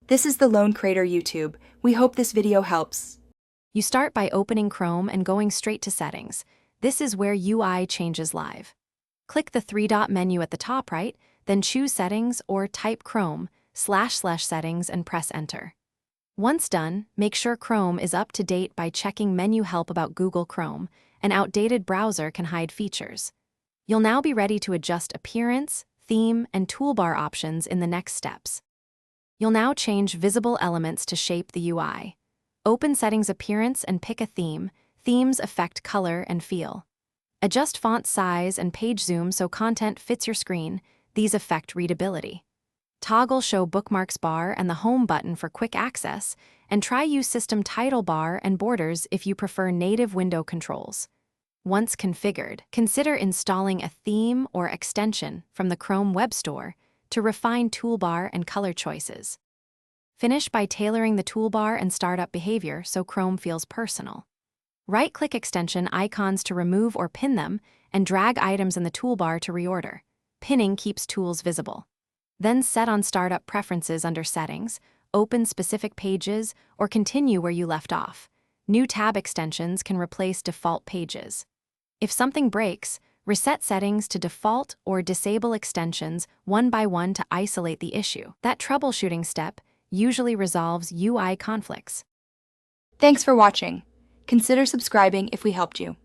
This is the Lone Creator YouTube. We hope this video helps. You start by opening Chrome and going straight to Settings. This is where UI changes live. Click the three-dot menu at the top right, then choose Settings or type Chrome//Settings and press Enter. Once done, make sure Chrome is up to date by checking Menu Help about Google Chrome. An outdated browser can hide features. You'll now be ready to adjust appearance, theme, and toolbar options in the next steps. You'll now change visible elements to shape the UI. Open Settings Appearance and pick a theme. Themes affect color and feel. Adjust font size and page zoom so content fits your screen. These affect readability. Toggle Show Bookmarks bar and the Home button for quick access, and try use System Title bar and borders if you prefer native window controls. Once configured, consider installing a theme or extension from the Chrome Web Store to refine toolbar and color choices. Finish by tailoring the toolbar and startup behavior so Chrome feels personal. Right-click extension icons to remove or pin them, and drag items in the toolbar to reorder. Pinning keeps tools visible. Then set on Startup Preferences under Settings, open specific pages, or continue where you left off. New tab extensions can replace default pages. If something breaks, reset settings to default or disable extensions one by one to isolate the issue. That troubleshooting step usually resolves UI conflicts. Thanks for watching. Consider subscribing if we helped you.